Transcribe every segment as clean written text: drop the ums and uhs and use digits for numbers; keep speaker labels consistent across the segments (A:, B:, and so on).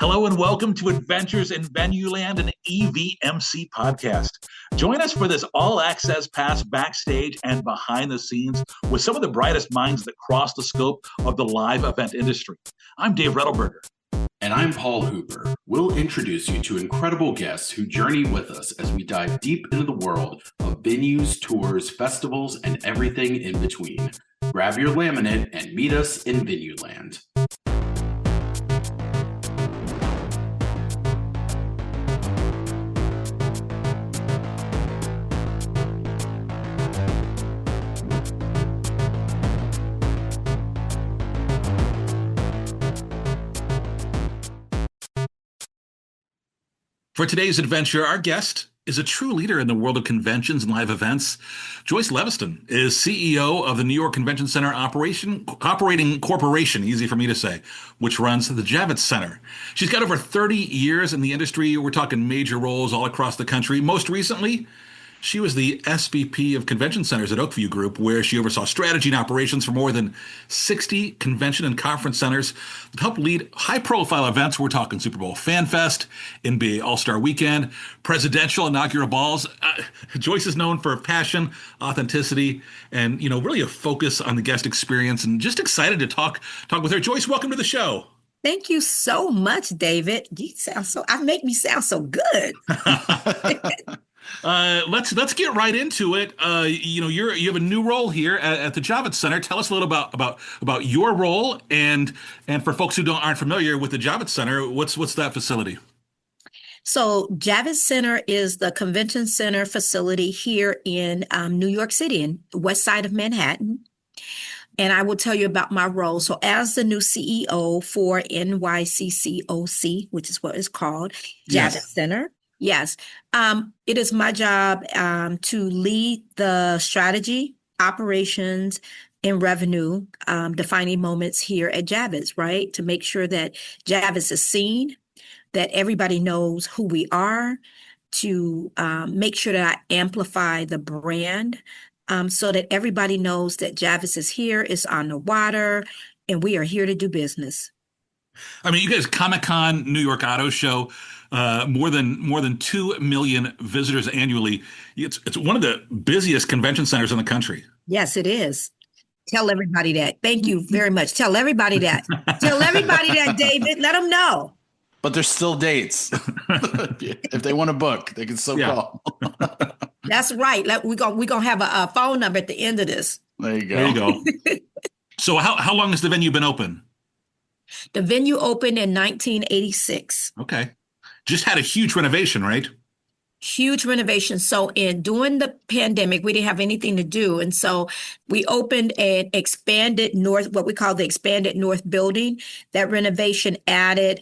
A: Hello and welcome to Adventures in Venueland, an EVMC podcast. Join us for this all-access pass backstage and behind the scenes with some of the brightest minds that cross the scope of the live event industry. I'm Dave Rettelberger.
B: And I'm Paul Hooper. We'll introduce you to incredible guests who journey with us as we dive deep into the world of venues, tours, festivals, and everything in between. Grab your laminate and meet us in Venueland.
A: For today's adventure, our guest is a true leader in the world of conventions and live events. Joyce Leveston is CEO of the New York Convention Center Operating Corporation, easy for me to say, which runs the Javits Center. She's got over 30 years in the industry. We're talking major roles all across the country. Most recently, she was the SVP of Convention Centers at Oakview Group, where she oversaw strategy and operations for more than 60 convention and conference centers that helped lead high-profile events. We're talking Super Bowl Fan Fest, NBA All-Star Weekend, presidential inaugural balls. Joyce is known for passion, authenticity, and really a focus on the guest experience. And just excited to talk with her. Joyce, welcome to the show.
C: Thank you so much, David. Make me sound so good.
A: Let's get right into it. You have a new role here at the Javits Center. Tell us a little about your role and for folks who aren't familiar with the Javits Center, what's that facility?
C: So Javits Center is the convention center facility here in New York City, in the west side of Manhattan. And I will tell you about my role. So as the new CEO for NYCCOC, which is what it's called, Javits Center. Yes. It is my job to lead the strategy, operations, and revenue defining moments here at Javits, right? To make sure that Javits is seen, that everybody knows who we are, to make sure that I amplify the brand so that everybody knows that Javits is here, is on the water, and we are here to do business.
A: I mean, you guys, Comic-Con, New York Auto Show, more than 2 million visitors annually. It's one of the busiest convention centers in the country.
C: Yes, it is. Tell everybody that. Thank you very much. Tell everybody that. Tell everybody that, David. Let them know.
B: But there's still dates. If they want to book, they can still call.
C: That's right. We're gonna have a phone number at the end of this.
B: There you go.
A: So how long has the venue been open?
C: The venue opened in 1986.
A: Okay. Just had a huge renovation, right?
C: Huge renovation. So during the pandemic, we didn't have anything to do. And so we opened an expanded north, what we call the expanded north building. That renovation added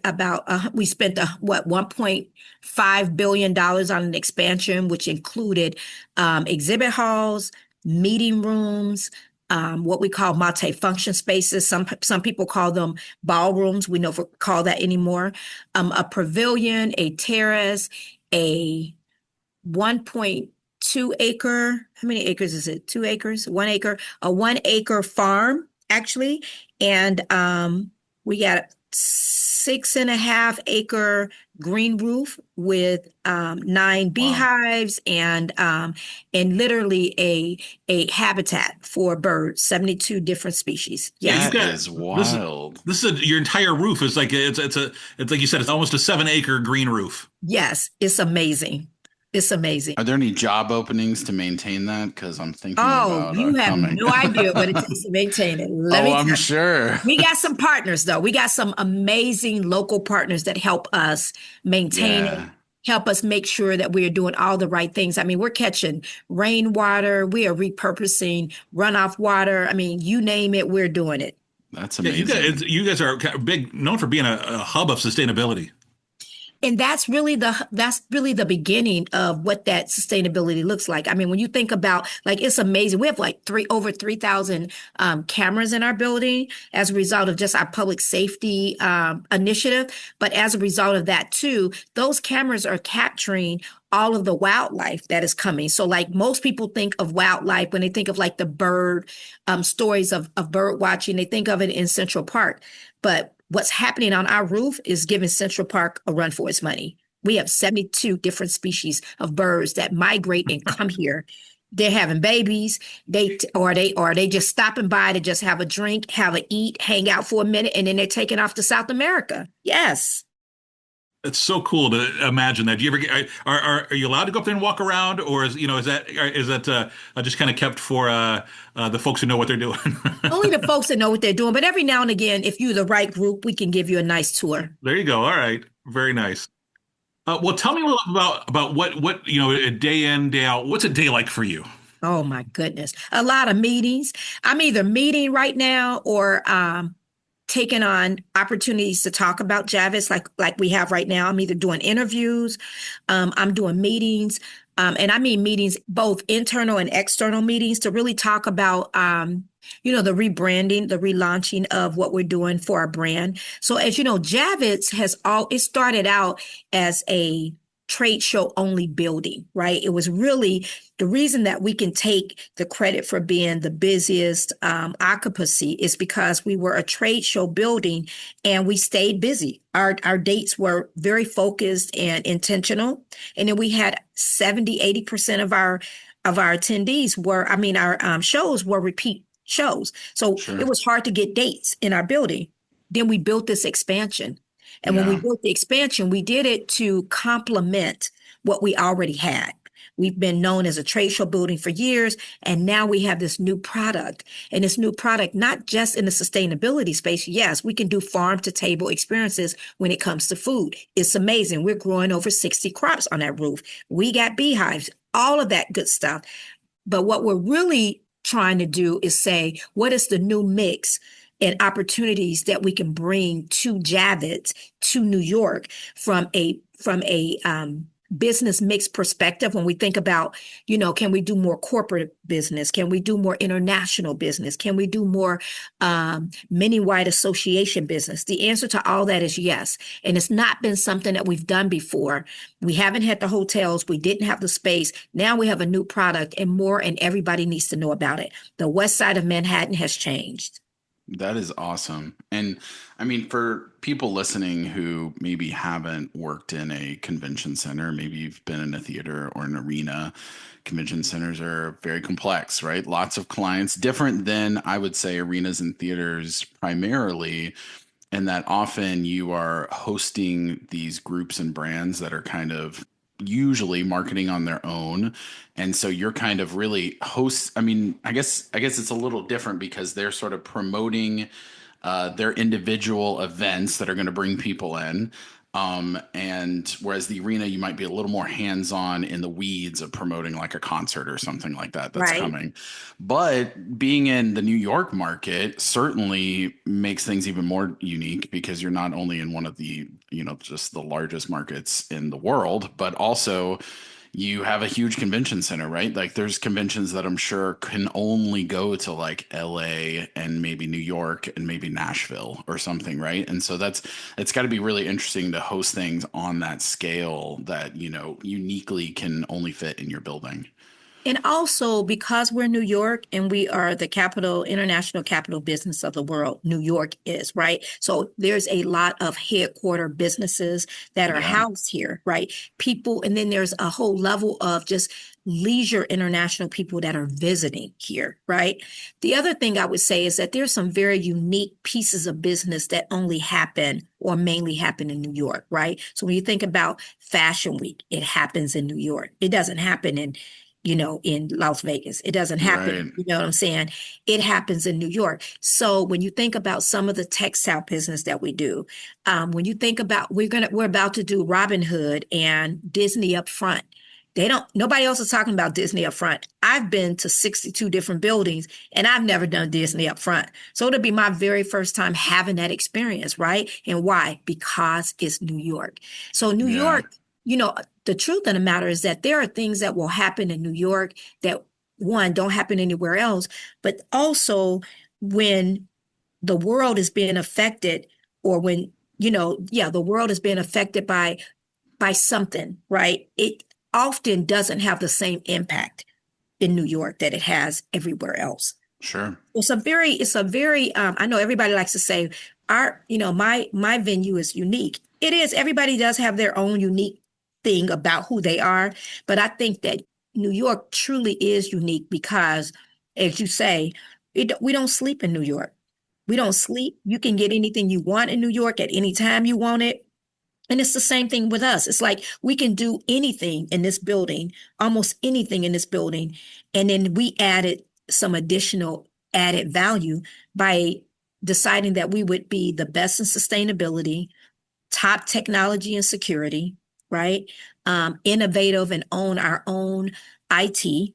C: we spent $1.5 billion on an expansion, which included exhibit halls, meeting rooms, what we call multi-function spaces. Some people call them ballrooms. We don't call that anymore. A pavilion, a terrace, a 1.2 acre. How many acres is it? 2 acres? 1 acre? A 1 acre farm, actually. And we got 6.5 acre green roof with 9 beehives and literally a habitat for birds, 72 different species.
B: Yes. That is wild.
A: This is your entire roof is like it's like you said, it's almost a 7 acre green roof.
C: Yes, it's amazing. It's amazing.
B: Are there any job openings to maintain that? Because I'm thinking
C: you have no idea what it takes to maintain it.
B: I'm sure.
C: We got some partners, though. We got some amazing local partners that help us maintain it, help us make sure that we are doing all the right things. I mean, we're catching rainwater. We are repurposing runoff water. I mean, you name it, we're doing it.
B: That's amazing.
A: You guys are known for being a hub of sustainability.
C: And that's really the beginning of what that sustainability looks like. I mean, when you think about, it's amazing. We have over 3,000 cameras in our building as a result of just our public safety initiative. But as a result of that too, those cameras are capturing all of the wildlife that is coming. So most people think of wildlife when they think of the bird stories of bird watching, they think of it in Central Park. But what's happening on our roof is giving Central Park a run for its money. We have 72 different species of birds that migrate and come here. They're having babies. They just stopping by to just have a drink, have a eat, hang out for a minute, and then they're taking off to South America. Yes.
A: It's so cool to imagine that. Do you ever get, are you allowed to go up there and walk around, or is that just kind of kept for the folks who know what they're doing?
C: Only the folks that know what they're doing. But every now and again, if you're the right group, we can give you a nice tour.
A: There you go. All right, very nice. Well, tell me a little about what a day in, day out. What's a day like for you?
C: Oh my goodness. A lot of meetings. I'm either meeting right now or taking on opportunities to talk about Javis like we have right now. I'm either doing interviews, I'm doing meetings, and I mean meetings, both internal and external meetings to really talk about the rebranding, the relaunching of what we're doing for our brand. So as you know, Javits it started out as a trade show only building, right? It was really the reason that we can take the credit for being the busiest occupancy is because we were a trade show building and we stayed busy. Our dates were very focused and intentional. And then we had 70-80% of our attendees our shows were repeat shows. So
B: Sure.
C: it was hard to get dates in our building. Then we built this expansion. And when we
B: Yeah.
C: built the expansion, we did it to complement what we already had. We've been known as a trade show building for years, and now we have this new product. And this new product, not just in the sustainability space. Yes, we can do farm to table experiences when it comes to food. It's amazing. We're growing over 60 crops on that roof. We got beehives, all of that good stuff. But what we're really trying to do is say, what is the new mix and opportunities that we can bring to Javits, to New York from a business mix perspective when we think about, can we do more corporate business? Can we do more international business? Can we do more many-wide association business? The answer to all that is yes. And it's not been something that we've done before. We haven't had the hotels. We didn't have the space. Now we have a new product and everybody needs to know about it. The west side of Manhattan has changed.
B: That is awesome. And I mean, for people listening who maybe haven't worked in a convention center, maybe you've been in a theater or an arena, convention centers are very complex, right? Lots of clients, different than I would say arenas and theaters primarily, and that often you are hosting these groups and brands that are kind of usually marketing on their own, and so you're kind of really hosts. I mean, I guess it's a little different because they're sort of promoting their individual events that are going to bring people in. And whereas the arena, you might be a little more hands-on in the weeds of promoting like a concert or something like that that's
C: Right.
B: coming. But being in the New York market certainly makes things even more unique because you're not only in one of the, just the largest markets in the world, but also you have a huge convention center, right? Like there's conventions that I'm sure can only go to like LA and maybe New York and maybe Nashville or something, right? And so it's got to be really interesting to host things on that scale that, uniquely can only fit in your building.
C: And also because we're New York and we are the international capital business of the world, New York is, right? So there's a lot of headquarter businesses that are
B: Yeah.
C: housed here, right? People, and then there's a whole level of just leisure international people that are visiting here, right? The other thing I would say is that there's some very unique pieces of business that only happen or mainly happen in New York, right? So when you think about Fashion Week, it happens in New York. It doesn't happen in Las Vegas. It doesn't happen.
B: Right.
C: You know what I'm saying? It happens in New York. So when you think about some of the textile business that we do, when you think about, we're about to do Robin Hood and Disney up front. Nobody else is talking about Disney up front. I've been to 62 different buildings and I've never done Disney up front. So it'll be my very first time having that experience, right? And why? Because it's New York. So New
B: Yeah.
C: York, the truth of the matter is that there are things that will happen in New York that, one, don't happen anywhere else, but also when the world is being affected or when, the world is being affected by something, right? It often doesn't have the same impact in New York that it has everywhere else.
B: Sure.
C: It's a very, I know everybody likes to say my venue is unique. It is. Everybody does have their own unique thing about who they are, but I think that New York truly is unique because, as you say, we don't sleep in New York. We don't sleep. You can get anything you want in New York at any time you want it. And it's the same thing with us. It's like we can do anything in this building, almost anything in this building. And then we added some additional added value by deciding that we would be the best in sustainability, top technology and security, right? Innovative and own our own IT,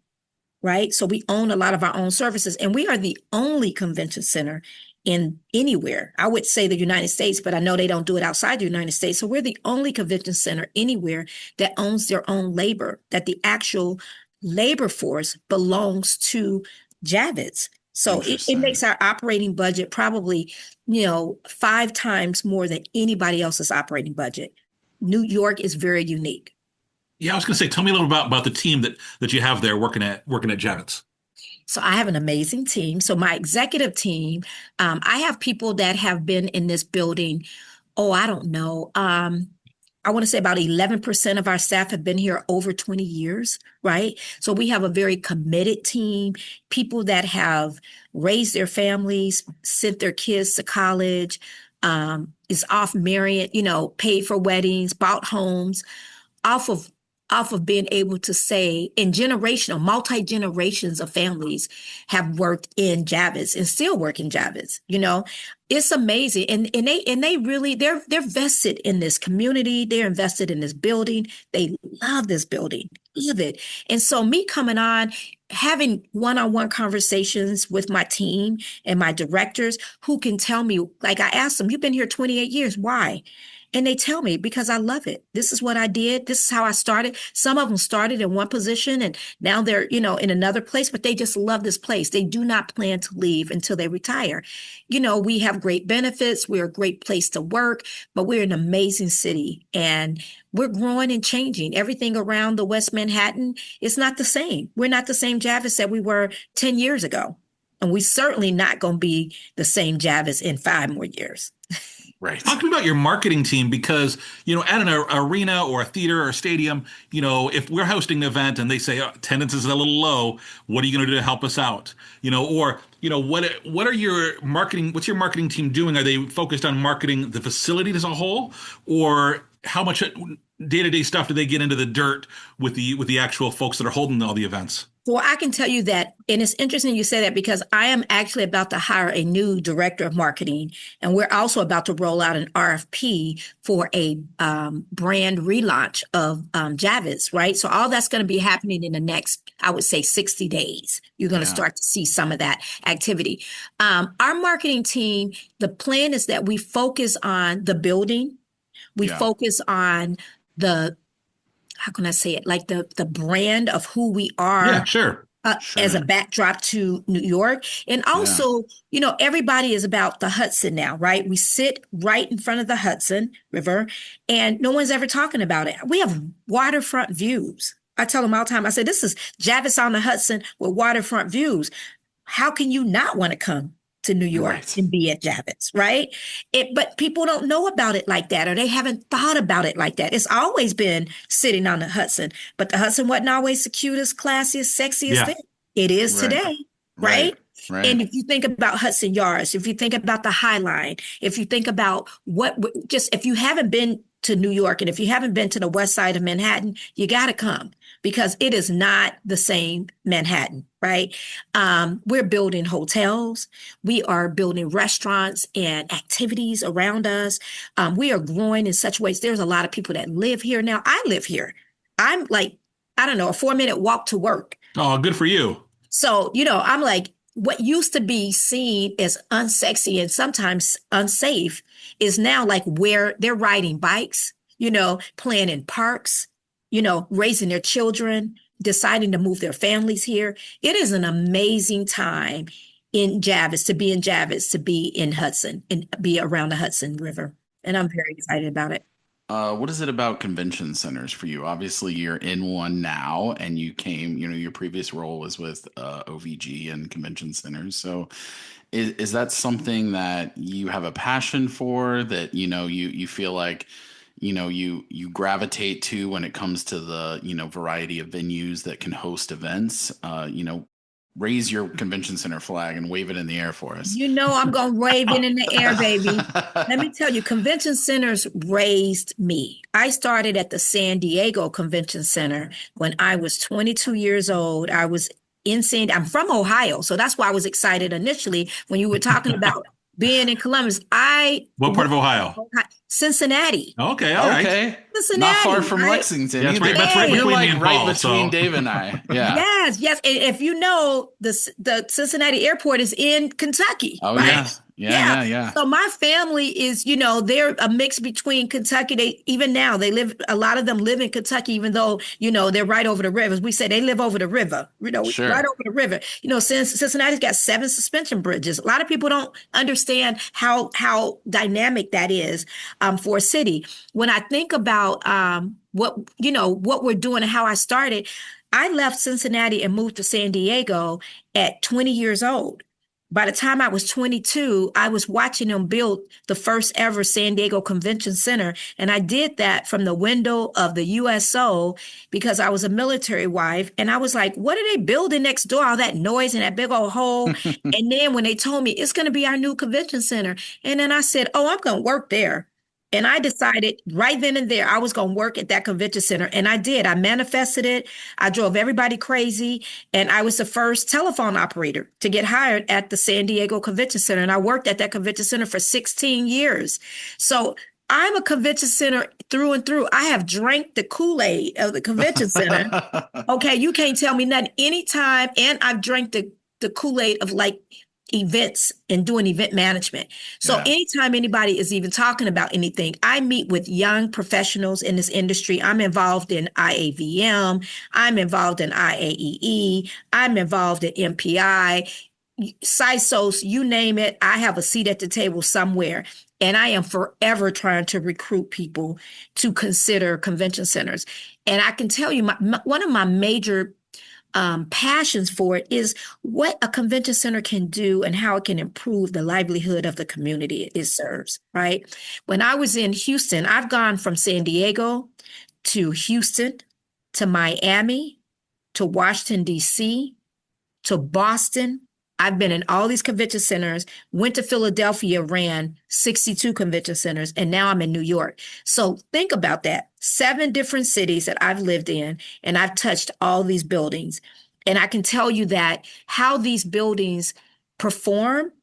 C: right? So we own a lot of our own services, and we are the only convention center in anywhere. I would say the United States, but I know they don't do it outside the United States. So we're the only convention center anywhere that owns their own labor, that the actual labor force belongs to Javits. So it makes our operating budget probably, 5 times more than anybody else's operating budget. New York is very unique.
A: Yeah, I was going to say, tell me a little about the team that you have there working at Javits.
C: So I have an amazing team. So my executive team, I have people that have been in this building. Oh, I don't know. I want to say about 11% of our staff have been here over 20 years, right? So we have a very committed team, people that have raised their families, sent their kids to college, is off marrying, paid for weddings, bought homes, off of being able to say in multi-generations of families have worked in Javits and still work in Javits. It's amazing. And they really, they're vested in this community. They're invested in this building. They love this building, love it. And so me coming on, having one-on-one conversations with my team and my directors who can tell me, like I asked them, you've been here 28 years. Why? And they tell me, because I love it. This is what I did. This is how I started. Some of them started in one position and now they're, in another place, but they just love this place. They do not plan to leave until they retire. We have great benefits. We're a great place to work, but we're an amazing city and we're growing and changing. Everything around the West Manhattan is not the same. We're not the same Javits that we were 10 years ago. And we're certainly not going to be the same Javits in 5 more years.
A: Right. Talk to me about your marketing team because, at an arena or a theater or a stadium, if we're hosting an event and they say attendance is a little low, what are you going to do to help us out? What are what's your marketing team doing? Are they focused on marketing the facility as a whole, or how much day-to-day stuff do they get into the dirt with the actual folks that are holding all the events?
C: Well, I can tell you that, and it's interesting you say that because I am actually about to hire a new director of marketing, and we're also about to roll out an RFP for a brand relaunch of Javits, right? So all that's going to be happening in the next, I would say, 60 days. You're going to start to see some of that activity. Our marketing team, the plan is that we focus on the building. We focus on how can I say it? Like the brand of who we are.
A: Yeah, sure.
C: As a backdrop to New York. And also, everybody is about the Hudson now, right? We sit right in front of the Hudson River and no one's ever talking about it. We have waterfront views. I tell them all the time, I say, this is Javits on the Hudson with waterfront views. How can you not want to come to New York and be at Javits, right? But people don't know about it like that, or they haven't thought about it like that. It's always been sitting on the Hudson, but the Hudson wasn't always the cutest, classiest, sexiest thing. It is today, right? And if you think about Hudson Yards, if you think about the High Line, if you think about if you haven't been to New York and if you haven't been to the west side of Manhattan, you got to come because it is not the same Manhattan, right? We're building hotels. We are building restaurants and activities around us. We are growing in such ways. There's a lot of people that live here now. I live here. I'm like, I don't know, a 4-minute walk to work.
A: Oh, good for you. So,
C: I'm like, what used to be seen as unsexy and sometimes unsafe is now like where they're riding bikes, playing in parks, raising their children, deciding to move their families here. It is an amazing time in Javits, to be in Hudson and be around the Hudson River. And I'm very excited about it.
D: What is it about convention centers for you? Obviously, you're in one now, and you came, your previous role was with OVG and convention centers. So, is that something that you have a passion for that, you feel like, you gravitate to when it comes to the, variety of venues that can host events? Raise your convention center flag and wave it in the air for us.
C: You know, I'm going to wave it in the air, baby. Let me tell you, convention centers raised me. I started at the San Diego Convention Center when I was 22 years old. I was I'm from Ohio, so that's why I was excited initially when you were talking about being in Columbus.
A: What part of Ohio?
C: Cincinnati.
A: Okay, all right.
D: Okay. Not far
C: Cincinnati,
D: from
C: right?
D: Lexington.
A: Yeah, that's right
D: You're
A: between me
D: like
A: and
D: right
A: Paul.
D: between
A: So
D: Dave and I. Yeah.
C: Yes, yes. And if you know, the Cincinnati airport is in Kentucky,
D: Oh
C: right?
D: yeah.
C: Yeah.
D: Yeah.
C: So my family is, they're a mix between Kentucky. Even now, a lot of them live in Kentucky, even though, they're right over the rivers. We say they live over the river, right
D: Sure.
C: over the river. Since Cincinnati's got 7 suspension bridges. A lot of people don't understand how dynamic that is for a city. When I think about what we're doing and how I started, I left Cincinnati and moved to San Diego at 20 years old. By the time I was 22, I was watching them build the first ever San Diego Convention Center. And I did that from the window of the USO because I was a military wife. And I was like, what are they building next door? All that noise and that big old hole. And then when they told me it's going to be our new convention center, and then I said, oh, I'm going to work there. And I decided right then and there I was going to work at that convention center. And I did. I manifested it. I drove everybody crazy. And I was the first telephone operator to get hired at the San Diego Convention Center. And I worked at that convention center for 16 years. So I'm a convention center through and through. I have drank the Kool-Aid of the convention center. Okay, you can't tell me nothing anytime. And I've drank the Kool-Aid of like events and doing event management. So
D: Yeah.
C: anytime anybody is even talking about anything, I meet with young professionals in this industry. I'm involved in IAVM. I'm involved in IAEE. I'm involved in MPI, CISOs, you name it. I have a seat at the table somewhere. And I am forever trying to recruit people to consider convention centers. And I can tell you, one of my major passions for it is what a convention center can do and how it can improve the livelihood of the community it serves, right? When I was in Houston, I've gone from San Diego to Houston, to Miami, to Washington, D.C., to Boston. I've been in all these convention centers, went to Philadelphia, ran 62 convention centers, and now I'm in New York. So think about that. 7 different cities that I've lived in, and I've touched all these buildings. And I can tell you that how these buildings perform.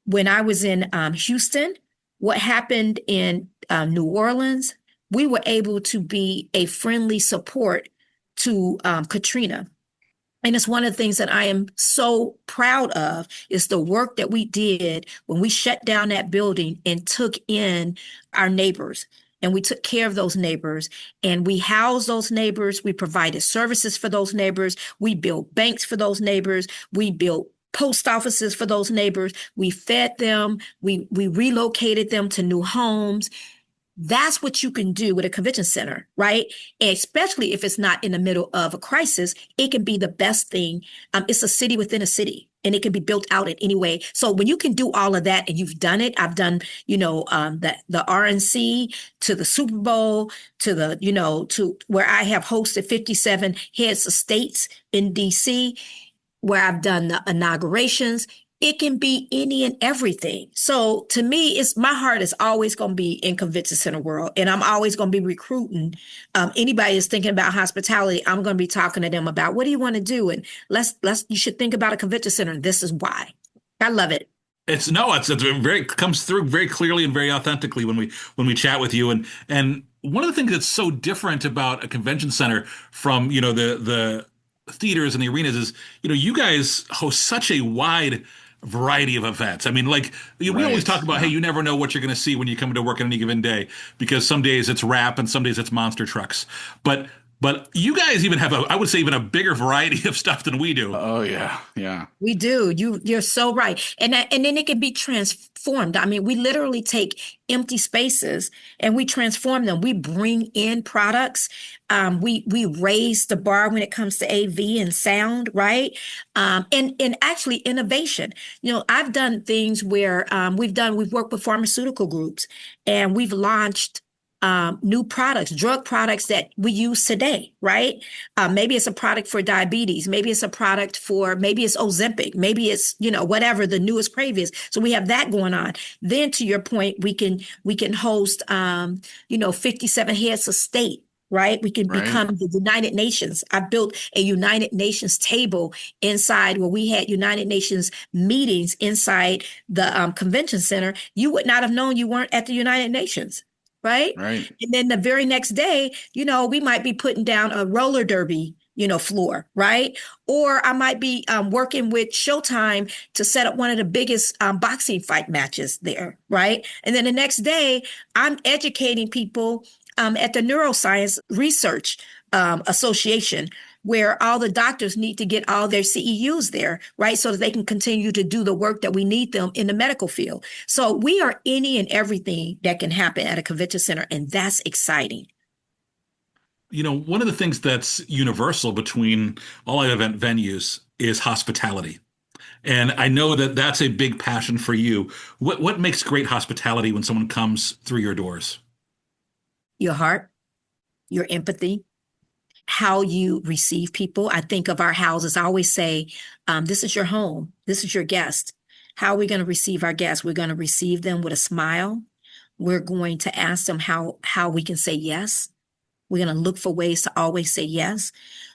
C: When I was in Houston, what happened in New Orleans, we were able to be a friendly support to Katrina. And it's one of the things that I am so proud of is the work that we did when we shut down that building and took in our neighbors. And we took care of those neighbors and we housed those neighbors. We provided services for those neighbors. We built banks for those neighbors. We built post offices for those neighbors. We fed them. We relocated them to new homes. That's what you can do with a convention center, right? And especially if it's not in the middle of a crisis, it can be the best thing. It's a city within a city, and it can be built out in any way. So when you can do all of that, and you've done it, I've done, the RNC to the Super Bowl to to where I have hosted 57 heads of states in DC, where I've done the inaugurations. It can be any and everything. So to me, my heart is always going to be in convention center world, and I'm always going to be recruiting. Anybody is thinking about hospitality, I'm going to be talking to them about what do you want to do, and you should think about a convention center. And this is why. I love it.
A: it's very comes through very clearly and very authentically when we chat with you. And one of the things that's so different about a convention center from the theaters and the arenas is you guys host such a wide variety of events. I mean, like we always talk about, hey, you never know what you're going to see when you come to work on any given day because some days it's rap and some days it's monster trucks. But But you guys even have I would say even a bigger variety of stuff than we do.
D: Oh yeah, yeah.
C: We do. You're so right. And then it can be transformed. I mean, we literally take empty spaces and we transform them. We bring in products. We raise the bar when it comes to AV and sound, right? And actually innovation. I've done things where we've worked with pharmaceutical groups and we've launched new products, drug products that we use today, right? Maybe it's a product for diabetes. Maybe it's a product maybe it's Ozempic. Maybe it's, whatever the newest crave is. So we have that going on. Then to your point, we can host, 57 heads of state. Right. We can
D: Right.
C: become the United Nations. I built a United Nations table inside where we had United Nations meetings inside the convention center. You would not have known you weren't at the United Nations. Right.
D: Right.
C: And then the very next day, we might be putting down a roller derby, floor. Right. Or I might be working with Showtime to set up one of the biggest boxing fight matches there. Right. And then the next day, I'm educating people at the Neuroscience Research Association, where all the doctors need to get all their CEUs there, right? So that they can continue to do the work that we need them in the medical field. So we are any and everything that can happen at a convention center, and that's exciting.
A: One of the things that's universal between all event venues is hospitality. And I know that that's a big passion for you. What makes great hospitality when someone comes through your doors?
C: Your heart, your empathy, how you receive people. I think of our houses. I always say, this is your home. This is your guest. How are we going to receive our guests? We're going to receive them with a smile. We're going to ask them how we can say yes. We're going to look for ways to always say yes.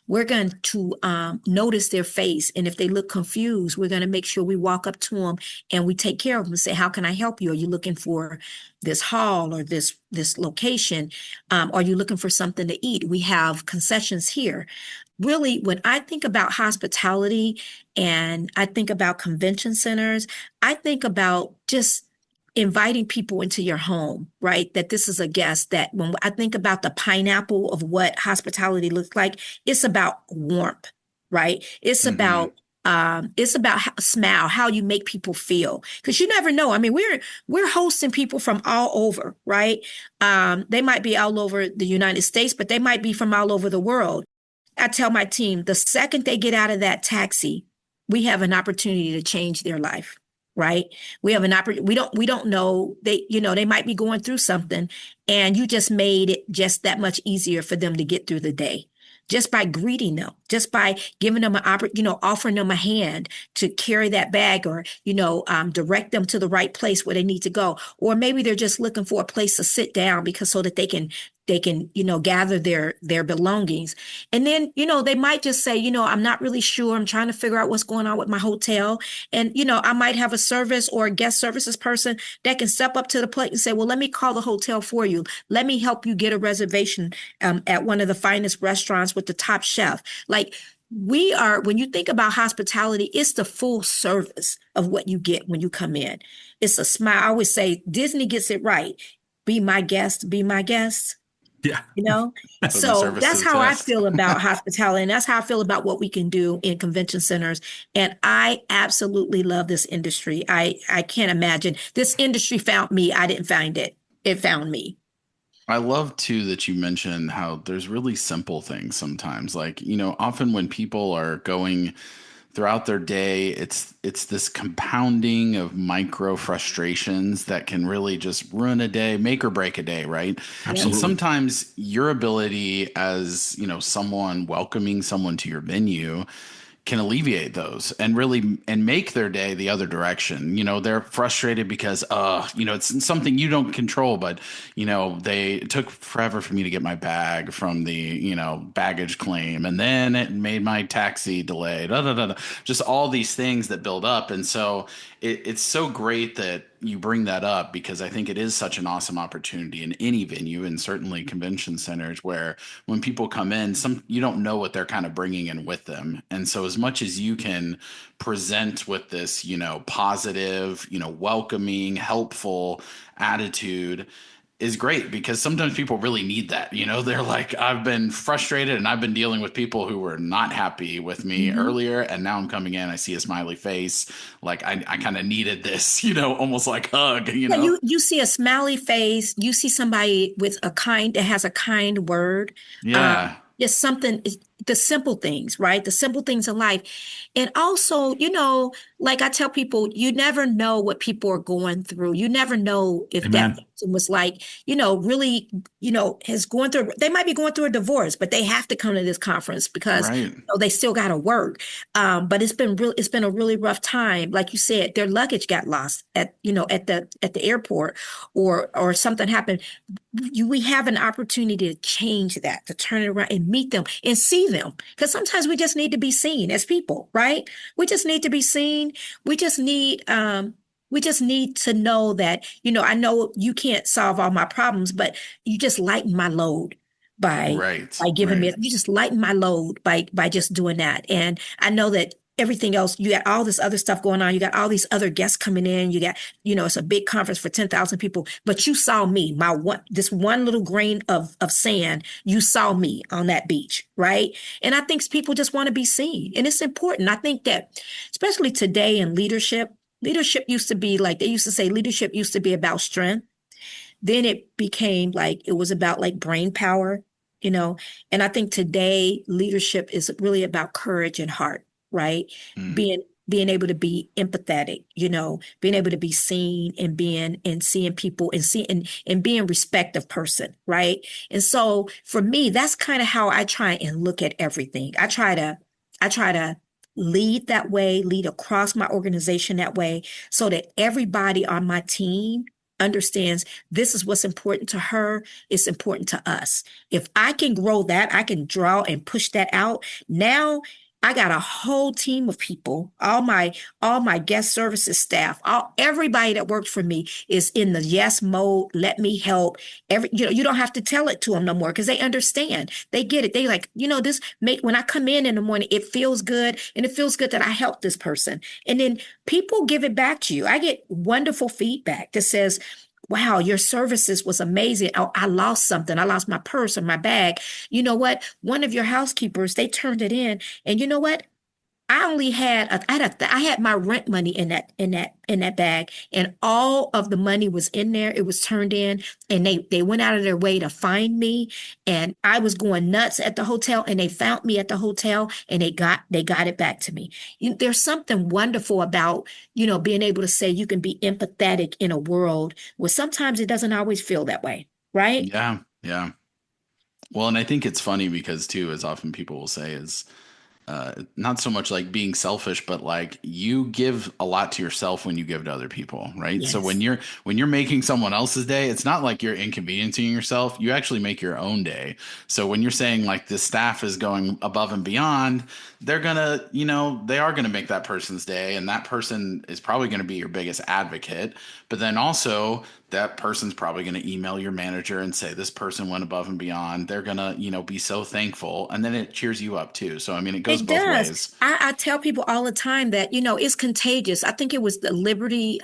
C: We're going to notice their face. And if they look confused, we're going to make sure we walk up to them and we take care of them and say, how can I help you? Are you looking for this hall or this location? Are you looking for something to eat? We have concessions here. Really, when I think about hospitality and I think about convention centers, I think about just inviting people into your home, right? That this is a guest that when I think about the pineapple of what hospitality looks like, it's about warmth, right? It's about smile, how you make people feel. Because you never know. I mean, we're hosting people from all over, right? They might be all over the United States, but they might be from all over the world. I tell my team, the second they get out of that taxi, we have an opportunity to change their life. Right. We have an opportunity. We don't know. They might be going through something and you just made it just that much easier for them to get through the day. Just by greeting them, just by giving them offering them a hand to carry that bag or, direct them to the right place where they need to go. Or maybe they're just looking for a place to sit down so that they can, gather their belongings. And then, they might just say, I'm not really sure. I'm trying to figure out what's going on with my hotel. And, I might have a service or a guest services person that can step up to the plate and say, well, let me call the hotel for you. Let me help you get a reservation at one of the finest restaurants with the top chef. Like when you think about hospitality, it's the full service of what you get when you come in. It's a smile. I always say Disney gets it right. Be my guest, be my guest.
A: Yeah.
C: So that's how I feel about hospitality. And that's how I feel about what we can do in convention centers. And I absolutely love this industry. I can't imagine. This industry found me. I didn't find it. It found me.
D: I love too that you mentioned how there's really simple things sometimes. Like, often when people are going throughout their day, it's this compounding of micro frustrations that can really just ruin a day, make or break a day, right?
A: Absolutely.
D: And sometimes your ability as, someone welcoming someone to your venue can alleviate those and make their day the other direction. They're frustrated because it's something you don't control, but it took forever for me to get my bag from the baggage claim, and then it made my taxi delayed, just all these things that build up. And so it's so great that you bring that up, because I think it is such an awesome opportunity in any venue, and certainly convention centers, where when people come in, you don't know what they're kind of bringing in with them. And so as much as you can present with this, positive, welcoming, helpful attitude, is great because sometimes people really need that. They're like, I've been frustrated and I've been dealing with people who were not happy with me
C: Mhm.
D: earlier. And now I'm coming in, I see a smiley face. Like I kind of needed this, almost like hug.
C: Yeah, you see a smiley face, you see somebody with a kind that has a kind word.
D: Yeah.
C: Just something, the simple things, right? The simple things in life. And also, like I tell people, you never know what people are going through. You never know if that
A: Amen.
C: person was like, really, has going through, they might be going through a divorce, but they have to come to this conference because
D: Right.
C: they still got to work. But it's been a really rough time. Like you said, their luggage got lost at the airport, or something happened. We have an opportunity to change that, to turn it around and meet them and see them. Because sometimes we just need to be seen as people, right? We just need to be seen. We just need to know that, I know you can't solve all my problems, but you just lighten my load by
D: Right.
C: giving me,
D: Right.
C: you just lighten my load by just doing that. And I know that everything else, you got all this other stuff going on. You got all these other guests coming in. You got, it's a big conference for 10,000 people, but you saw me, this one little grain of sand, you saw me on that beach, right? And I think people just want to be seen. And it's important. I think that, especially today in leadership used to be like, they used to say leadership used to be about strength. Then it became like, it was about like brain power, you know? And I think today leadership is really about courage and heart, right?
D: Mm.
C: Being able to be empathetic, being able to be seen and seeing people and being respective person, right? And so for me, that's kind of how I try and look at everything. I try to lead that way, lead across my organization that way, so that everybody on my team understands this is what's important to her. It's important to us. If I can grow that, I can draw and push that out. Now I got a whole team of people, all my guest services staff, everybody that works for me is in the yes mode. Let me help. You don't have to tell it to them no more because they understand. They get it. They like, this make when I come in the morning, it feels good, and it feels good that I helped this person. And then people give it back to you. I get wonderful feedback that says, wow, your services was amazing. Oh, I lost something. I lost my purse or my bag. You know what? One of your housekeepers, they turned it in. And you know what? I only had I had my rent money in that bag, and all of the money was in there. It was turned in, and they went out of their way to find me, and I was going nuts at the hotel, and they found me at the hotel, and they got it back to me. There's something wonderful about being able to say you can be empathetic in a world where sometimes it doesn't always feel that way, right?
D: Yeah. Yeah. Well, and I think it's funny because too, as often people will say, is not so much like being selfish, but like you give a lot to yourself when you give to other people, right? So
C: Yes.
D: when you're making someone else's day, it's not like you're inconveniencing yourself. You actually make your own day. So when you're saying like the staff is going above and beyond, they're gonna, they are gonna make that person's day, and that person is probably gonna be your biggest advocate. But then also that person's probably going to email your manager and say this person went above and beyond. They're going to, be so thankful, and then it cheers you up too. So I mean, it goes
C: It
D: both
C: does.
D: ways.
C: I tell people all the time that, it's contagious. I think it was the Liberty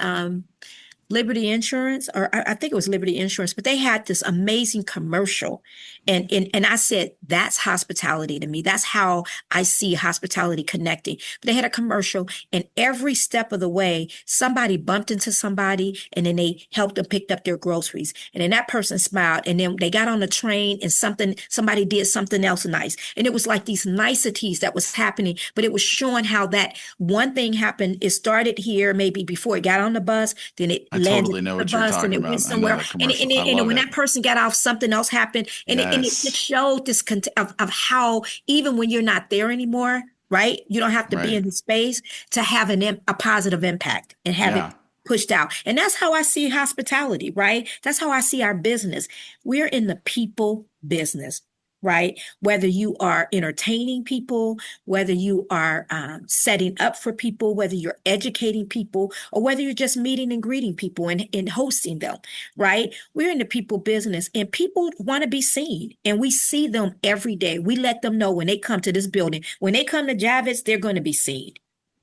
C: Insurance, or I think it was Liberty Insurance, but they had this amazing commercial. And I said, that's hospitality to me. That's how I see hospitality connecting. But they had a commercial, and every step of the way, somebody bumped into somebody, and then they helped them pick up their groceries. And then that person smiled, and then they got on the train, and somebody did something else nice. And it was like these niceties that was happening, but it was showing how that one thing happened. It started here, maybe before it got on the bus, then it
D: I
C: landed
D: totally know
C: the
D: what you're
C: bus and
D: talking
C: it went
D: about. I know
C: somewhere.
D: that
C: And,
D: commercial.
C: and,
D: I
C: and
D: love
C: when
D: it.
C: that person got off, something else happened. And it just
D: Yes.
C: showed this of how even when you're not there anymore, right? You don't have to be
D: Right.
C: in the space to have a positive impact and have it
D: Yeah.
C: pushed out. And that's how I see hospitality, right? That's how I see our business. We're in the people business, right? Whether you are entertaining people, whether you are setting up for people, whether you're educating people, or whether you're just meeting and greeting people and hosting them, right? We're in the people business, and people want to be seen, and we see them every day. We let them know when they come to this building, when they come to Javits, they're going to be seen.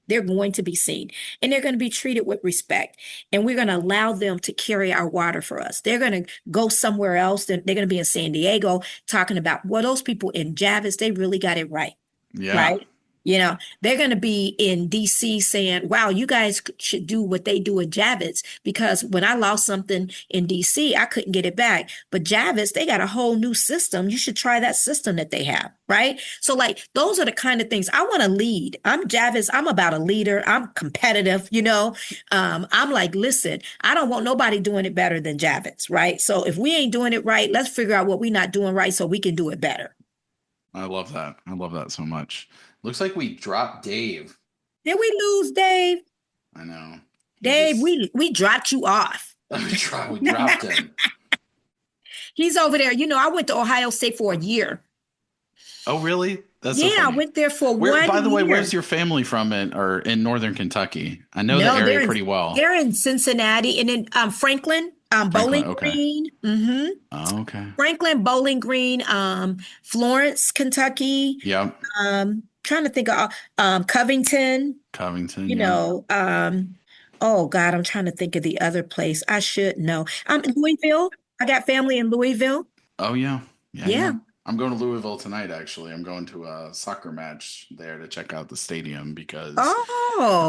C: They're going to be seen and they're going to be treated with respect. And we're going to allow them to carry our water for us. They're going to go somewhere else. They're going to be in San Diego talking about, well, those people in Javis, they really got it right.
D: Yeah.
C: Right. They're going to be in DC saying, wow, you guys should do what they do in Javits, because when I lost something in DC, I couldn't get it back. But Javits, they got a whole new system. You should try that system that they have. Right. So like, those are the kind of things I want to lead. I'm Javits. I'm about a leader. I'm competitive. I'm like, listen, I don't want nobody doing it better than Javits. Right. So if we ain't doing it right, let's figure out what we're not doing right so we can do it better.
D: I love that. I love that so much. Looks like we dropped Dave.
C: Did we lose Dave?
D: I know.
C: Dave, we dropped you off.
D: We dropped him.
C: He's over there. I went to Ohio State for a year.
D: Oh, really? That's
C: so
D: funny.
C: I went there for 1 year.
D: By the way, where's your family from in northern Kentucky? I know the area pretty well.
C: They're in Cincinnati and in Franklin. Bowling Green. Mm-hmm.
D: Oh, okay.
C: Franklin, Bowling Green, Florence, Kentucky.
D: Yep.
C: Trying to think of Covington. Oh God, I'm trying to think of the other place. I should know. Louisville. I got family in Louisville.
D: Oh yeah.
C: Yeah.
D: I'm going to Louisville tonight, actually. I'm going to a soccer match there to check out the stadium because at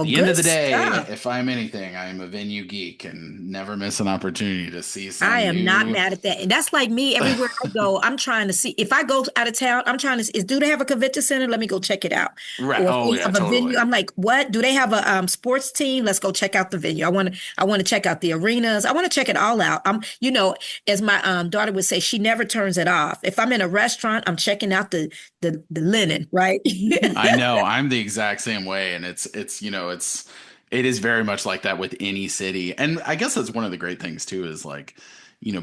D: the end of the day, if I'm anything, I'm a venue geek and never miss an opportunity to see something.
C: I am not mad at that. And that's like me everywhere I go. I'm trying to see. If I go out of town, I'm trying to do they have a convention center? Let me go check it out.
D: Right.
C: Or a venue. I'm like, what? Do they have a sports team? Let's go check out the venue. I want to check out the arenas. I want to check it all out. As my daughter would say, she never turns it off. If I'm in a restaurant, I'm checking out the linen, right?
D: I know. I'm the exact same way. And it is very much like that with any city. And I guess that's one of the great things too, is like,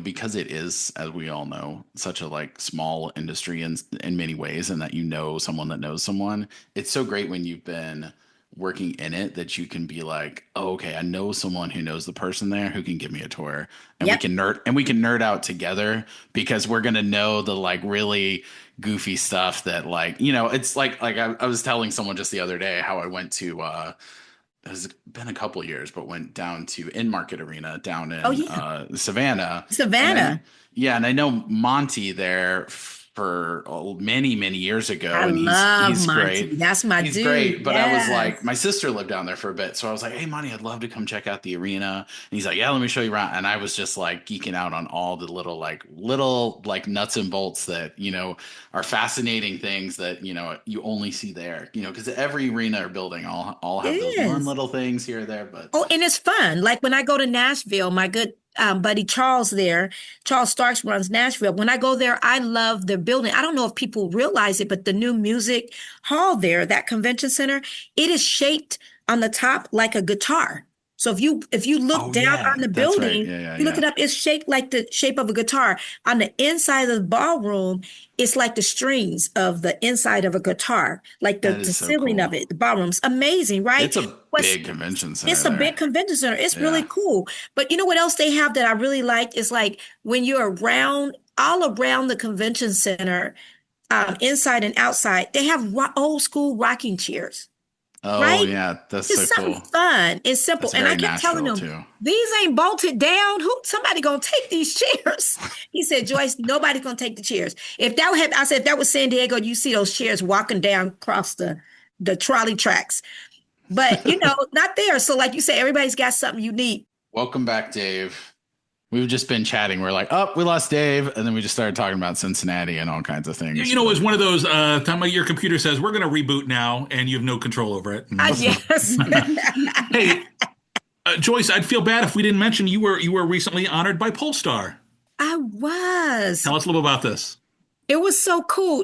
D: because it is, as we all know, such a like small industry in many ways, and that someone that knows someone. It's so great when you've been working in it that you can be like, oh, okay, I know someone who knows the person there who can give me a tour, and we can nerd out together, because we're gonna know the like really goofy stuff that like, it's like I was telling someone just the other day how I went to it's been a couple of years, but went down to In-Market Arena down in Savannah. And I know Monty there for many, many years ago.
C: I love Monty. Great. That's my dude.
D: He's great. But I was like, my sister lived down there for a bit. So I was like, hey, Monty, I'd love to come check out the arena. And he's like, yeah, let me show you around. And I was just like geeking out on all the little nuts and bolts that, are fascinating things that, you only see there, because every arena or building all have those one little things here or there. But
C: and it's fun. Like when I go to Nashville, my good buddy Charles Starks runs Nashville. When I go there, I love the building. I don't know if people realize it, but the new music hall there, that convention center, it is shaped on the top like a guitar. So if you look down on the building, you look it up, it's shaped like the shape of a guitar. On the inside of the ballroom, it's like the strings of the inside of a guitar, like the ceiling of it. The ballroom's amazing, right?
D: It's a big convention center.
C: It's a big convention center. It's really cool. But you know what else they have that I really like is like when you're all around the convention center, inside and outside, they have old school rocking chairs.
D: Oh,
C: right?
D: Yeah, that's
C: it's
D: so cool.
C: Fun. It's simple. And I kept telling them, these ain't bolted down. Somebody gonna take these chairs. He said, Joyce, nobody's gonna take the chairs. If that was San Diego, you see those chairs walking down across the trolley tracks. But not there. So like you said, everybody's got something unique.
D: Welcome back, Dave. We've just been chatting. We're like, oh, we lost Dave. And then we just started talking about Cincinnati and all kinds of things.
A: It was one of those time your computer says, we're going to reboot now, and you have no control over it.
C: Yes.
A: Hey, Joyce, I'd feel bad if we didn't mention you were recently honored by Polestar.
C: I was.
A: Tell us a little about this.
C: It was so cool.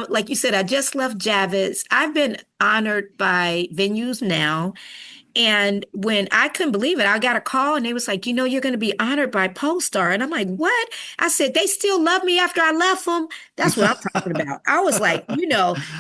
C: Like you said, I just left Javits. I've been honored by venues now. And when I couldn't believe it, I got a call and they was like, you're going to be honored by Polestar. And I'm like, what? I said, they still love me after I left them. That's what I'm talking about. I was like,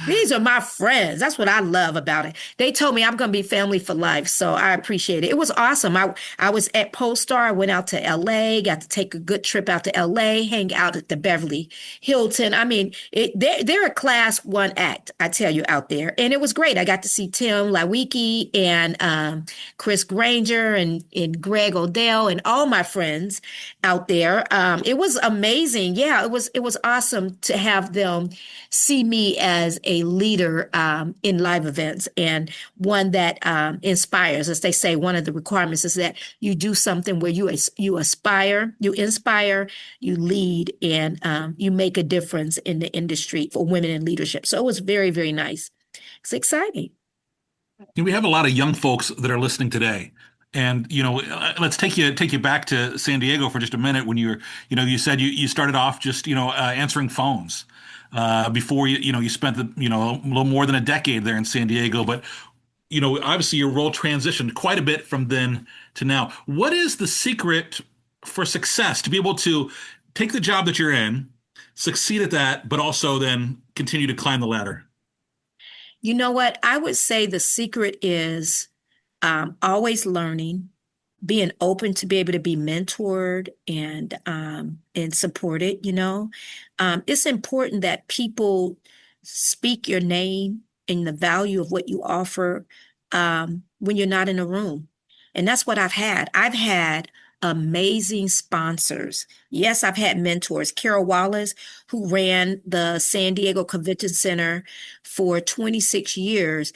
C: these are my friends. That's what I love about it. They told me I'm going to be family for life. So I appreciate it. It was awesome. I was at Polestar. I went out to LA, got to take a good trip out to LA, hang out at the Beverly Hilton. I mean, they're a class one act, I tell you, out there. And it was great. I got to see Tim Lawicki and Chris Granger and Greg Odell and all my friends out there. It was amazing. Yeah, it was awesome to have them see me as a leader in live events and one that inspires. As they say, one of the requirements is that you do something where you aspire, you inspire, you lead, and you make a difference in the industry for women in leadership. So it was very, very nice. It's exciting.
A: We have a lot of young folks that are listening today. And, let's take you back to San Diego for just a minute when you said you started off just, answering phones before you spent a little more than a decade there in San Diego. But, obviously your role transitioned quite a bit from then to now. What is the secret for success to be able to take the job that you're in, succeed at that, but also then continue to climb the ladder?
C: You know what? I would say the secret is always learning, being open to be able to be mentored and supported. It's important that people speak your name and the value of what you offer when you're not in a room. And that's what I've had. I've had amazing sponsors. Yes, I've had mentors. Carol Wallace, who ran the San Diego Convention Center for 26 years,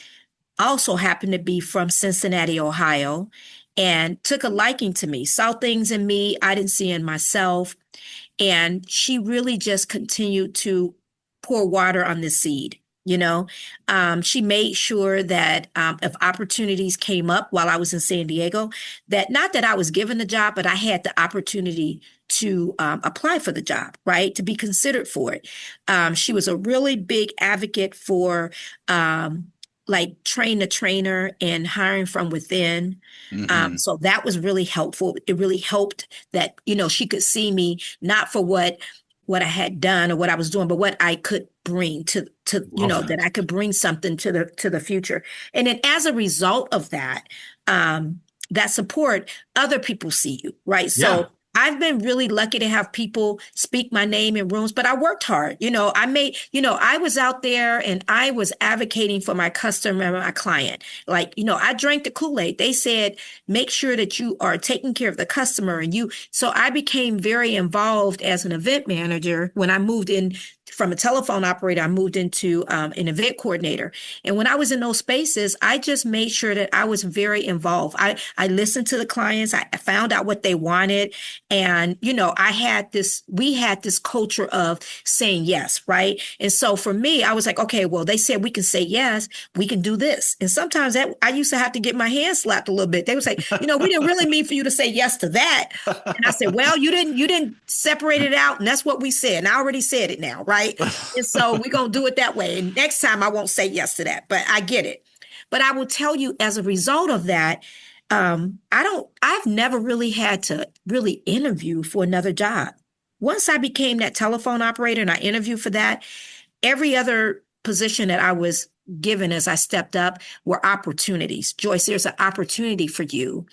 C: also happened to be from Cincinnati, Ohio, and took a liking to me, saw things in me I didn't see in myself. And she really just continued to pour water on this seed. She made sure that if opportunities came up while I was in San Diego, that not that I was given the job, but I had the opportunity to apply for the job, right? To be considered for it. She was a really big advocate for like train the trainer and hiring from within.
D: Mm-hmm.
C: So that was really helpful. It really helped that, she could see me not for what I had done or what I was doing, but what I could bring to that I could bring something to the future. And then as a result of that, that support, other people see you, right?
A: Yeah.
C: So I've been really lucky to have people speak my name in rooms, but I worked hard. I was out there and I was advocating for my customer and my client. Like, I drank the Kool-Aid. They said, make sure that you are taking care of the customer so I became very involved as an event manager. When I moved in from a telephone operator, I moved into an event coordinator. And when I was in those spaces, I just made sure that I was very involved. I listened to the clients. I found out what they wanted. And, we had this culture of saying yes, right? And so for me, I was like, okay, well, they said we can say yes, we can do this. And sometimes I used to have to get my hand slapped a little bit. They would say, we didn't really mean for you to say yes to that. And I said, well, you didn't separate it out. And that's what we said. And I already said it now, right? And so we're going to do it that way. And next time I won't say yes to that, but I get it. But I will tell you, as a result of that, I've never really had to really interview for another job. Once I became that telephone operator and I interviewed for that, every other position that I was given as I stepped up were opportunities. Joyce, there's an opportunity for you.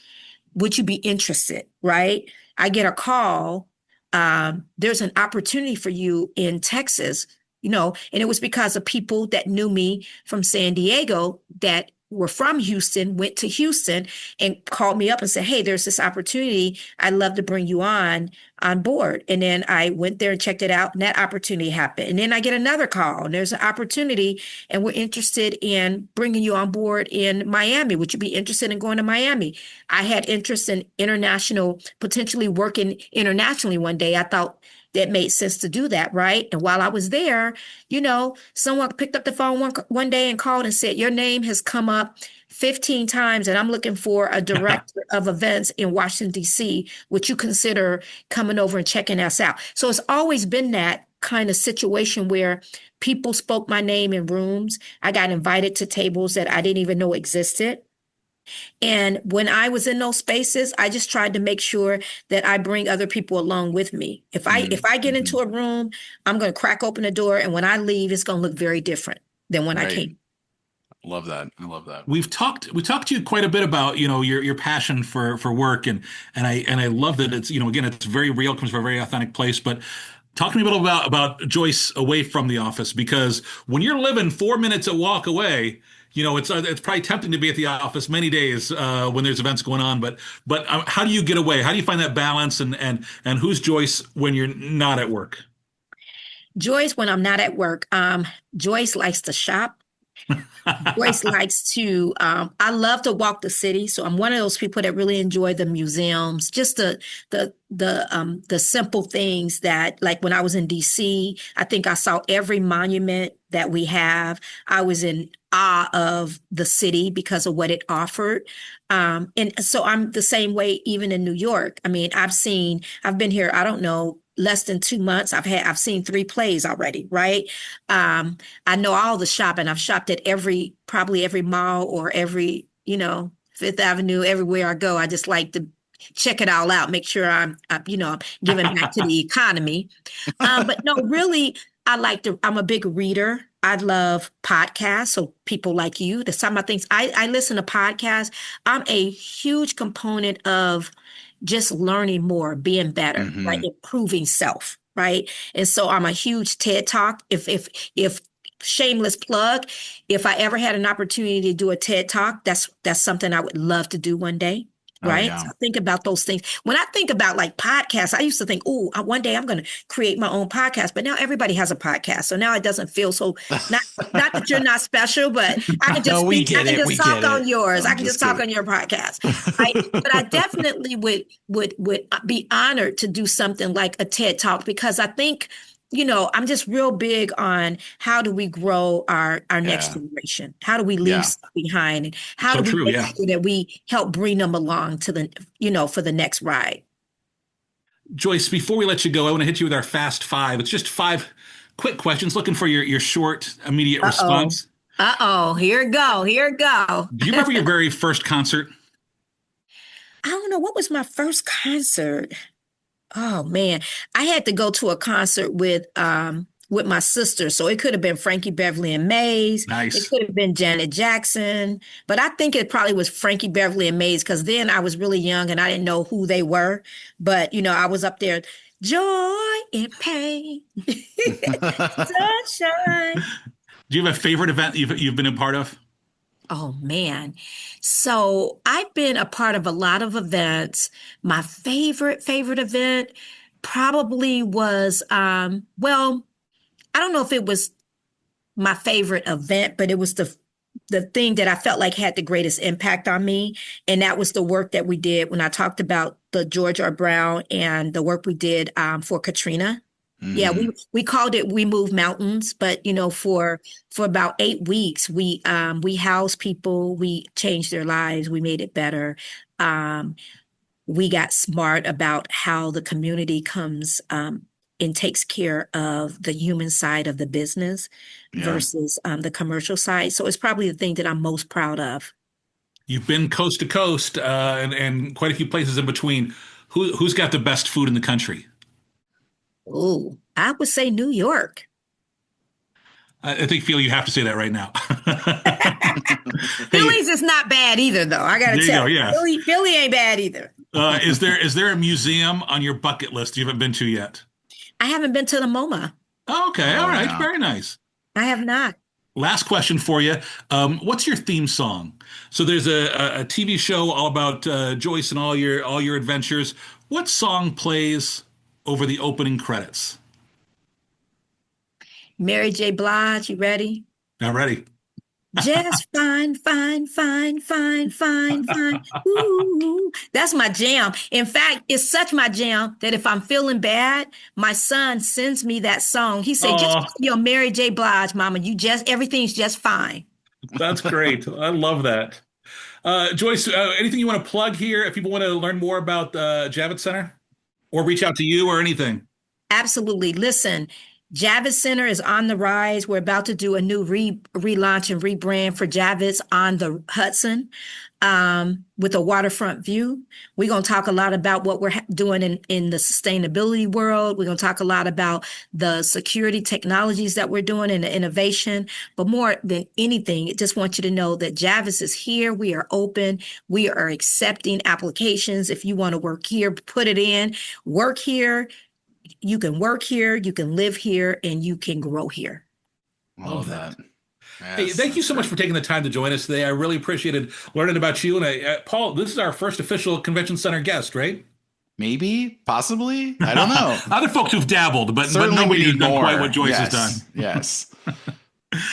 C: Would you be interested? Right? I get a call. There's an opportunity for you in Texas, and it was because of people that knew me from San Diego that were from Houston, went to Houston and called me up and said, hey, there's this opportunity. I'd love to bring you on board. And then I went there and checked it out, and that opportunity happened. And then I get another call and there's an opportunity and we're interested in bringing you on board in Miami. Would you be interested in going to Miami? I had interest in potentially working internationally one day. I thought that made sense to do that, right? And while I was there, someone picked up the phone one day and called and said, your name has come up 15 times and I'm looking for a director of events in Washington, D.C. Would you consider coming over and checking us out? So it's always been that kind of situation where people spoke my name in rooms. I got invited to tables that I didn't even know existed. And when I was in those spaces, I just tried to make sure that I bring other people along with me. If I get
D: Mm-hmm.
C: into a room, I'm going to crack open the door, and when I leave, it's going to look very different than when I
D: Right.
C: came.
D: Love that. I love that.
A: We talked to you quite a bit about, your passion for work, and I love that it's, again, it's very real, comes from a very authentic place. But talk to me a little about Joyce away from the office, because when you're living 4 minutes a walk away, it's probably tempting to be at the office many days when there's events going on. But how do you get away? How do you find that balance? And who's Joyce when you're not at work?
C: Joyce, when I'm not at work, Joyce likes to shop. Joyce likes to, I love to walk the city. So I'm one of those people that really enjoy the museums, just the simple things that, like when I was in DC, I think I saw every monument that we have. I was in awe of the city because of what it offered. And so I'm the same way even in New York. I mean, I've been here, I don't know, less than 2 months. I've seen 3 plays already, right? I know all the shopping. I've shopped at probably every mall or every, Fifth Avenue, everywhere I go. I just like to check it all out, make sure I'm giving back to the economy. But no, really, I'm a big reader. I love podcasts. So people like you, that's some of my things. I listen to podcasts. I'm a huge component of just learning more, being better, right?
D: Mm-hmm.
C: Improving self, right? And so I'm a huge TED Talk. If shameless plug, if I ever had an opportunity to do a TED Talk, that's something I would love to do one day.
D: Oh
C: Right.
D: yeah.
C: So think about those things. When I think about like podcasts, I used to think, oh, one day I'm going to create my own podcast. But now everybody has a podcast. So now it doesn't feel so, not not that you're not special, but I can just
D: No, we
C: speak, I
D: get
C: can
D: it.
C: just
D: We
C: talk
D: get
C: on
D: it.
C: yours. I
D: I'm
C: can just
D: just
C: talk
D: kidding.
C: on your podcast. Right. But I definitely would be honored to do something like a TED Talk, because I think, I'm just real big on how do we grow our next
D: Yeah.
C: generation? How do we leave
D: Yeah.
C: stuff behind? And how
A: So
C: do we
A: true,
C: make
A: yeah.
C: sure that we help bring them along to for the next ride?
A: Joyce, before we let you go, I want to hit you with our fast five. It's just 5 quick questions, looking for your short, immediate
C: Uh-oh.
A: response.
C: Uh-oh. Here it go. Here it go.
A: Do you remember your very first concert?
C: I don't know. What was my first concert? Oh man, I had to go to a concert with my sister. So it could have been Frankie Beverly and Mays. It
A: Nice.
C: could have been Janet Jackson, but I think it probably was Frankie Beverly and Mays, because then I was really young and I didn't know who they were. But I was up there, joy and pain, sunshine.
A: Do you have a favorite event you've been a part of?
C: Oh man. So I've been a part of a lot of events. My favorite event probably was well, I don't know if it was my favorite event, but it was the thing that I felt like had the greatest impact on me. And that was the work that we did when I talked about the George R. Brown and the work we did for Katrina. Yeah,
D: Mm-hmm.
C: we called it We Move Mountains, but for about 8 weeks we housed people, we changed their lives, we made it better. Um, we got smart about how the community comes and takes care of the human side of the business
D: Yeah.
C: versus the commercial side. So it's probably the thing that I'm most proud of.
A: You've been coast to coast, and quite a few places in between. Who's got the best food in the country?
C: Oh, I would say New York.
A: I think, Phil, you have to say that right now. Hey,
C: Philly's is not bad either, though. I got
A: there
C: to
A: you go.
C: tell you,
A: Yeah.
C: Philly ain't bad either.
A: Is there a museum on your bucket list you haven't been to yet?
C: I haven't been to the MoMA.
A: Oh, okay. All
D: Oh
A: right.
D: yeah.
A: Very nice.
C: I have not.
A: Last question for you. What's your theme song? So there's a TV show all about Joyce and all your adventures. What song plays over the opening credits?
C: Mary J. Blige, you ready?
A: Now, ready?
C: Just fine, fine, fine, fine, fine, fine. Ooh, that's my jam. In fact, it's such my jam that if I'm feeling bad, my son sends me that song. He said, just
A: Oh,
C: put your Mary J. Blige, mama. Everything's just fine.
A: that's great. I love that. Joyce, anything you want to plug here if people want to learn more about Javits Center or reach out to you or anything?
C: Absolutely. Listen, Javits Center is on the rise. We're about to do a new relaunch and rebrand for Javits on the Hudson with a waterfront view. We're going to talk a lot about what we're doing in the sustainability world. We're going to talk a lot about the security technologies that we're doing and the innovation. But more than anything, I just want you to know that Javits is here. We are open. We are accepting applications. If you want to work here, put it in. Work here. You can work here, you can live here, and you can grow here.
D: Love that.
A: Hey, thank you so much for taking the time to join us today. I really appreciated learning about you. And Paul, this is our first official convention center guest, right?
D: Maybe, possibly. I don't know.
A: Other folks who've dabbled, but
D: Certainly
A: nobody
D: we
A: has
D: need
A: done
D: more.
A: quite what Joyce
D: Yes.
A: has done.
D: Yes.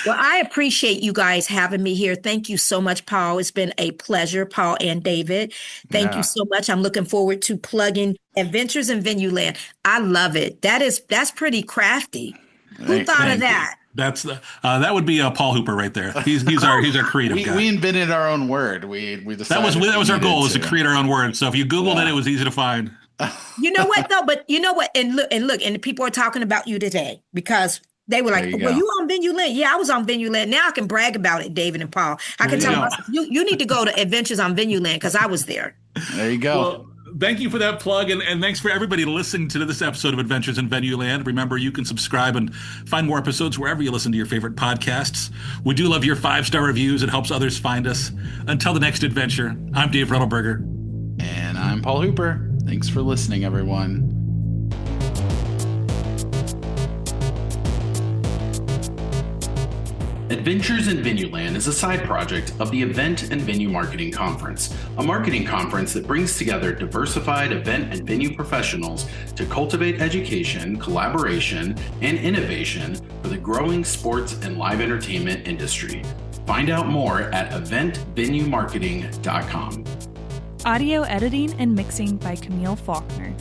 C: Well, I appreciate you guys having me here. Thank you so much, Paul. It's been a pleasure, Paul and David. Thank
D: Yeah.
C: you so much. I'm looking forward to plugging Adventures in Venueland. I love it. That's pretty crafty. Who thought
D: Thank
C: of that?
A: That's that would be Paul Hooper right there. He's our creative guy.
D: We invented our own word. We decided
A: that was our
D: we
A: goal,
D: needed
A: is to create our own word. So if you Googled it was easy to find.
C: You know what though? But you know what? And look, and people are talking about you today because they were like,
D: There you
C: "Well,
D: go.
C: you on Venueland?" Yeah, I was on Venueland. Now I can brag about it, David and Paul. I can
A: There
C: tell
A: you
C: myself, you need to go to Adventures on Venueland because I was there.
D: There you go.
A: Well, thank you for that plug, and thanks for everybody listening to this episode of Adventures in Venueland. Remember, you can subscribe and find more episodes wherever you listen to your favorite podcasts. We do love your 5-star reviews. It helps others find us. Until the next adventure, I'm Dave Ruddleberger.
D: And I'm Paul Hooper. Thanks for listening, everyone.
B: Adventures in Venueland is a side project of the Event and Venue Marketing Conference, a marketing conference that brings together diversified event and venue professionals to cultivate education, collaboration, and innovation for the growing sports and live entertainment industry. Find out more at eventvenuemarketing.com.
E: Audio editing and mixing by Camille Faulkner.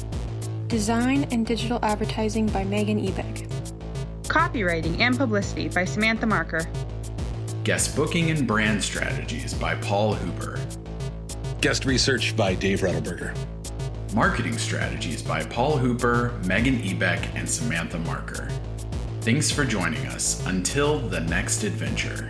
F: Design and digital advertising by Megan Ebeck.
G: Copywriting and publicity by Samantha Marker.
B: Guest booking and brand strategies by Paul Hooper.
A: Guest research by Dave Ruddleberger.
B: Marketing strategies by Paul Hooper, Megan Ebeck, and Samantha Marker. Thanks for joining us. Until the next adventure.